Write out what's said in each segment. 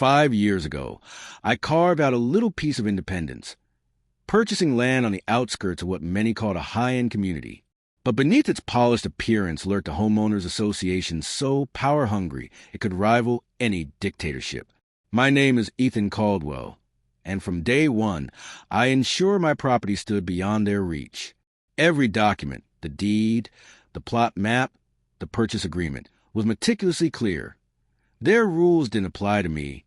5 years ago, I carved out a little piece of independence, purchasing land on the outskirts of what many called a high-end community. But beneath its polished appearance lurked a Homeowners Association so power-hungry it could rival any dictatorship. My name is Ethan Caldwell, and from day one, I ensured my property stood beyond their reach. Every document, the deed, the plot map, the purchase agreement, was meticulously clear. Their rules didn't apply to me.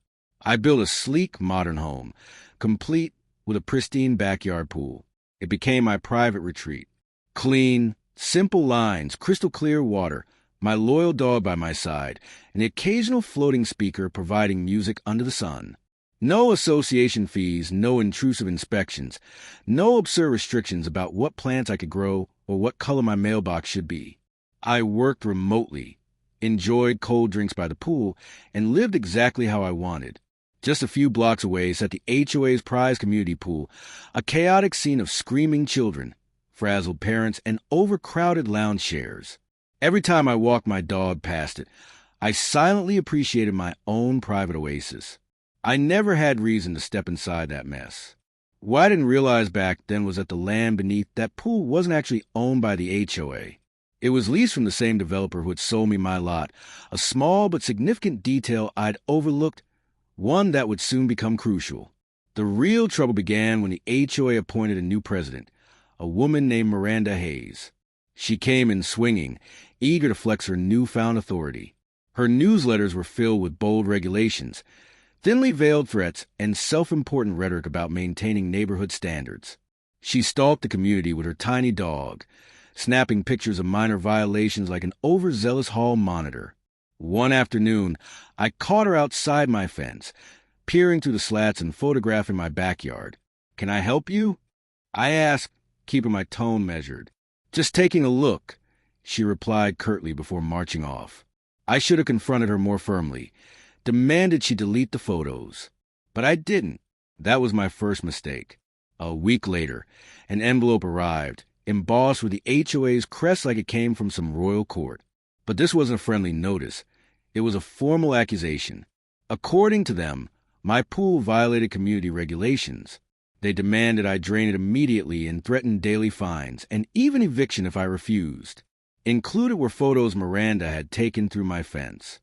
I built a sleek, modern home, complete with a pristine backyard pool. It became my private retreat. Clean, simple lines, crystal clear water, my loyal dog by my side, and the occasional floating speaker providing music under the sun. No association fees, no intrusive inspections, no absurd restrictions about what plants I could grow or what color my mailbox should be. I worked remotely, enjoyed cold drinks by the pool, and lived exactly how I wanted. Just a few blocks away sat the HOA's prize community pool, a chaotic scene of screaming children, frazzled parents, and overcrowded lounge chairs. Every time I walked my dog past it, I silently appreciated my own private oasis. I never had reason to step inside that mess. What I didn't realize back then was that the land beneath that pool wasn't actually owned by the HOA. It was leased from the same developer who had sold me my lot, a small but significant detail I'd overlooked, one that would soon become crucial. The real trouble began when the HOA appointed a new president, a woman named Miranda Hayes. She came in swinging, eager to flex her newfound authority. Her newsletters were filled with bold regulations, thinly veiled threats, and self-important rhetoric about maintaining neighborhood standards. She stalked the community with her tiny dog, snapping pictures of minor violations like an overzealous hall monitor. One afternoon, I caught her outside my fence, peering through the slats and photographing my backyard. "Can I help you?" I asked, keeping my tone measured. "Just taking a look," she replied curtly before marching off. I should have confronted her more firmly, demanded she delete the photos. But I didn't. That was my first mistake. A week later, an envelope arrived, embossed with the HOA's crest like it came from some royal court. But this wasn't a friendly notice. It was a formal accusation. According to them, my pool violated community regulations. They demanded I drain it immediately and threatened daily fines, and even eviction if I refused. Included were photos Miranda had taken through my fence.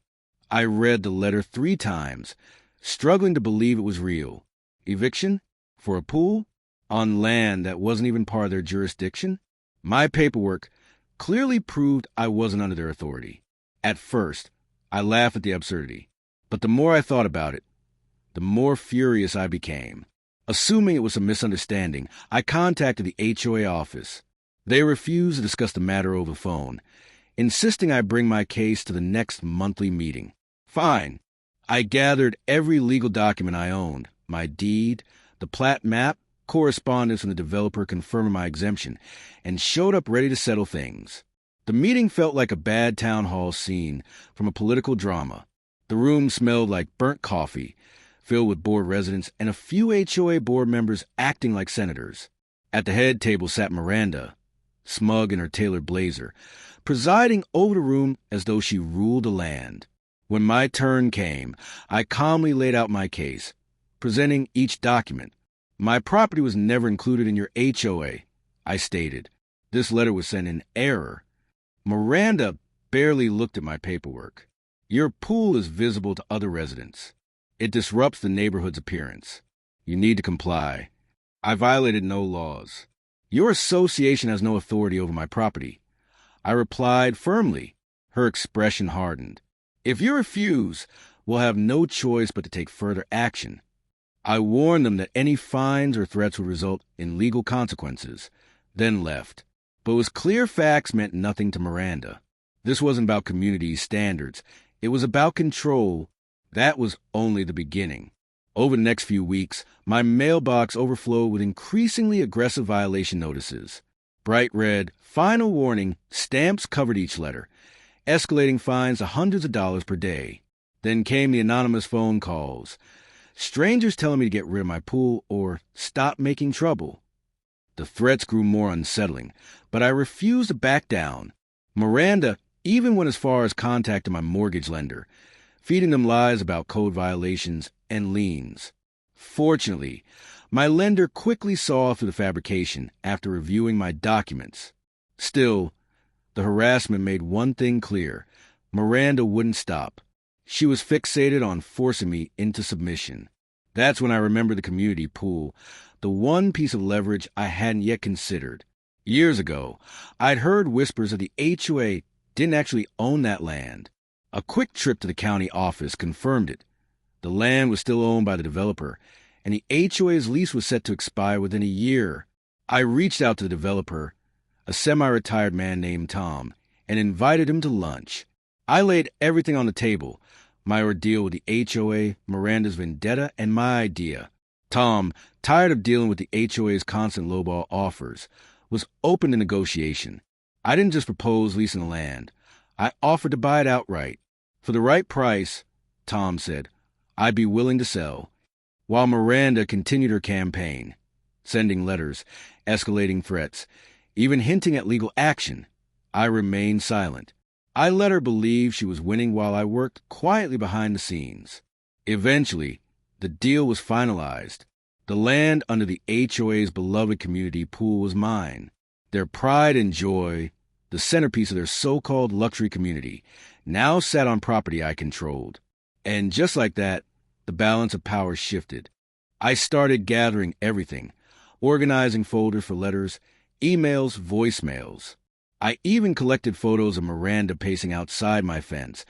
I read the letter 3 times, struggling to believe it was real. Eviction? For a pool? On land that wasn't even part of their jurisdiction? My paperwork clearly proved I wasn't under their authority. At first, I laughed at the absurdity, but the more I thought about it, the more furious I became. Assuming it was a misunderstanding, I contacted the HOA office. They refused to discuss the matter over the phone, insisting I bring my case to the next monthly meeting. Fine. I gathered every legal document I owned, my deed, the plat map, correspondence from the developer confirming my exemption, and showed up ready to settle things. The meeting felt like a bad town hall scene from a political drama. The room smelled like burnt coffee, filled with bored residents and a few HOA board members acting like senators. At the head table sat Miranda, smug in her tailored blazer, presiding over the room as though she ruled the land. When my turn came, I calmly laid out my case, presenting each document. "My property was never included in your HOA," I stated. This letter was sent in error. Miranda barely looked at my paperwork. "Your pool is visible to other residents. It disrupts the neighborhood's appearance. You need to comply." I violated no laws. "Your association has no authority over my property," I replied firmly. Her expression hardened. "If you refuse, we'll have no choice but to take further action." I warned them that any fines or threats would result in legal consequences, then left. But it was clear facts meant nothing to Miranda. This wasn't about community standards. It was about control. That was only the beginning. Over the next few weeks, my mailbox overflowed with increasingly aggressive violation notices. Bright red, "Final warning" stamps covered each letter, escalating fines to hundreds of dollars per day. Then came the anonymous phone calls. Strangers telling me to get rid of my pool or stop making trouble. The threats grew more unsettling, but I refused to back down. Miranda even went as far as contacting my mortgage lender, feeding them lies about code violations and liens. Fortunately, my lender quickly saw through the fabrication after reviewing my documents. Still, the harassment made one thing clear. Miranda wouldn't stop. She was fixated on forcing me into submission. That's when I remembered the community pool, the one piece of leverage I hadn't yet considered. Years ago, I'd heard whispers that the HOA didn't actually own that land. A quick trip to the county office confirmed it. The land was still owned by the developer, and the HOA's lease was set to expire within a year. I reached out to the developer, a semi-retired man named Tom, and invited him to lunch. I laid everything on the table, my ordeal with the HOA, Miranda's vendetta, and my idea. Tom, tired of dealing with the HOA's constant lowball offers, was open to negotiation. I didn't just propose leasing the land. I offered to buy it outright. For the right price, Tom said, I'd be willing to sell. While Miranda continued her campaign, sending letters, escalating threats, even hinting at legal action, I remained silent. I let her believe she was winning while I worked quietly behind the scenes. Eventually, the deal was finalized. The land under the HOA's beloved community pool was mine. Their pride and joy, the centerpiece of their so-called luxury community, now sat on property I controlled. And just like that, the balance of power shifted. I started gathering everything, organizing folders for letters, emails, voicemails. I even collected photos of Miranda pacing outside my fence,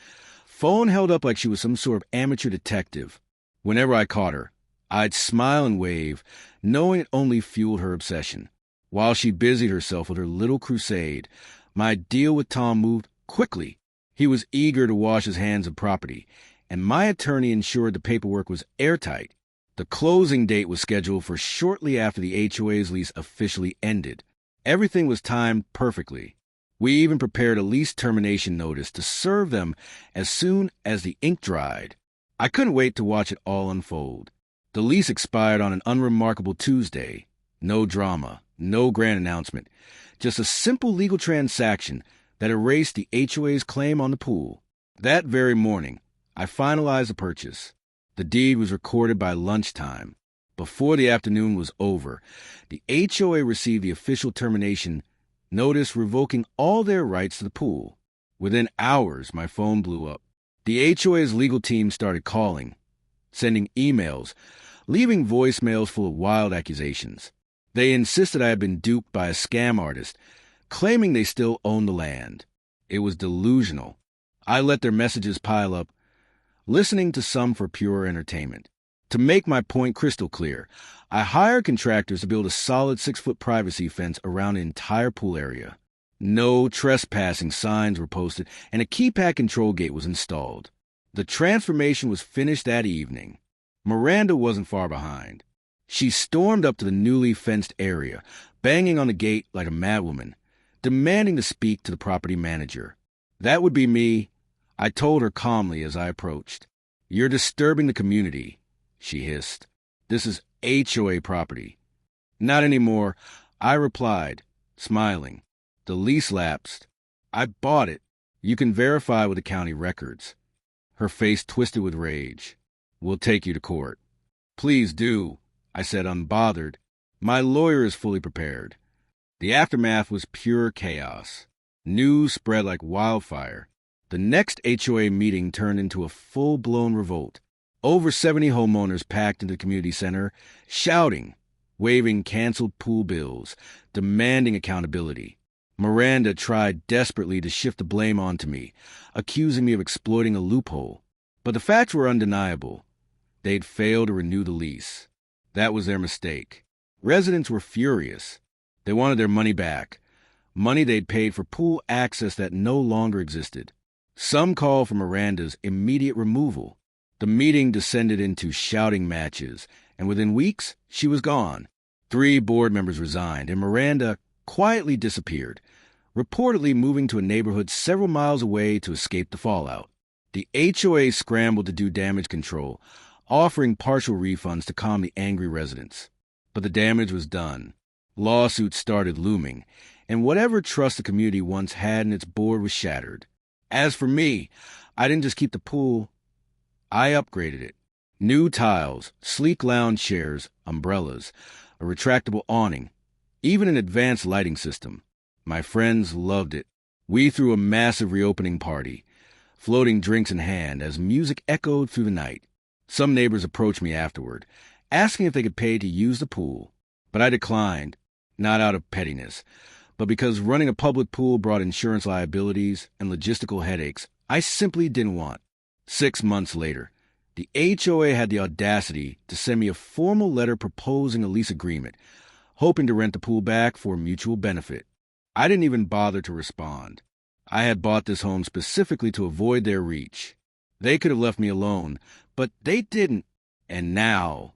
phone held up like she was some sort of amateur detective. Whenever I caught her, I'd smile and wave, knowing it only fueled her obsession. While she busied herself with her little crusade, my deal with Tom moved quickly. He was eager to wash his hands of property, and my attorney ensured the paperwork was airtight. The closing date was scheduled for shortly after the HOA's lease officially ended. Everything was timed perfectly. We even prepared a lease termination notice to serve them as soon as the ink dried. I couldn't wait to watch it all unfold. The lease expired on an unremarkable Tuesday. No drama, no grand announcement, just a simple legal transaction that erased the HOA's claim on the pool. That very morning, I finalized the purchase. The deed was recorded by lunchtime. Before the afternoon was over, the HOA received the official termination notice revoking all their rights to the pool. Within hours, my phone blew up. The HOA's legal team started calling, sending emails, leaving voicemails full of wild accusations. They insisted I had been duped by a scam artist, claiming they still owned the land. It was delusional. I let their messages pile up, listening to some for pure entertainment. To make my point crystal clear, I hired contractors to build a solid 6-foot privacy fence around the entire pool area. No trespassing signs were posted, and a keypad control gate was installed. The transformation was finished that evening. Miranda wasn't far behind. She stormed up to the newly fenced area, banging on the gate like a madwoman, demanding to speak to the property manager. That would be me, I told her calmly as I approached. You're disturbing the community, she hissed. This is HOA property. Not anymore, I replied, smiling. The lease lapsed. I bought it. You can verify with the county records. Her face twisted with rage. We'll take you to court. Please do, I said, unbothered. My lawyer is fully prepared. The aftermath was pure chaos. News spread like wildfire. The next HOA meeting turned into a full-blown revolt. Over 70 homeowners packed into the community center, shouting, waving canceled pool bills, demanding accountability. Miranda tried desperately to shift the blame onto me, accusing me of exploiting a loophole. But the facts were undeniable. They'd failed to renew the lease. That was their mistake. Residents were furious. They wanted their money back, money they'd paid for pool access that no longer existed. Some called for Miranda's immediate removal. The meeting descended into shouting matches, and within weeks, she was gone. 3 board members resigned, and Miranda quietly disappeared, reportedly moving to a neighborhood several miles away to escape the fallout. The HOA scrambled to do damage control, offering partial refunds to calm the angry residents. But the damage was done. Lawsuits started looming, and whatever trust the community once had in its board was shattered. As for me, I didn't just keep the pool, I upgraded it. New tiles, sleek lounge chairs, umbrellas, a retractable awning, even an advanced lighting system. My friends loved it. We threw a massive reopening party, floating drinks in hand as music echoed through the night. Some neighbors approached me afterward, asking if they could pay to use the pool, but I declined, not out of pettiness, but because running a public pool brought insurance liabilities and logistical headaches I simply didn't want. 6 months later, the HOA had the audacity to send me a formal letter proposing a lease agreement, hoping to rent the pool back for mutual benefit. I didn't even bother to respond. I had bought this home specifically to avoid their reach. They could have left me alone, but they didn't. And now,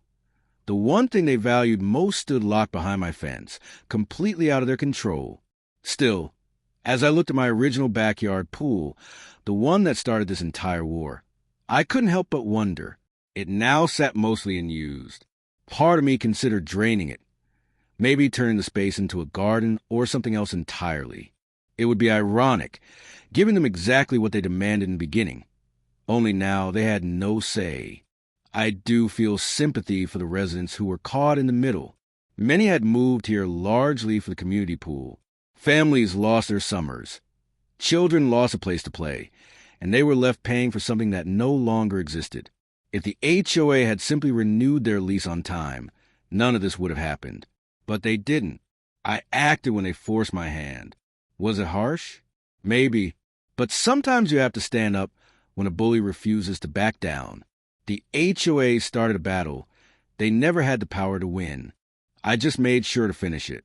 the one thing they valued most stood locked behind my fence, completely out of their control. Still, as I looked at my original backyard pool, the one that started this entire war, I couldn't help but wonder. It now sat mostly unused. Part of me considered draining it, maybe turning the space into a garden or something else entirely. It would be ironic, giving them exactly what they demanded in the beginning. Only now they had no say. I do feel sympathy for the residents who were caught in the middle. Many had moved here largely for the community pool. Families lost their summers. Children lost a place to play, and they were left paying for something that no longer existed. If the HOA had simply renewed their lease on time, none of this would have happened. But they didn't. I acted when they forced my hand. Was it harsh? Maybe. But sometimes you have to stand up when a bully refuses to back down. The HOA started a battle they never had the power to win. I just made sure to finish it.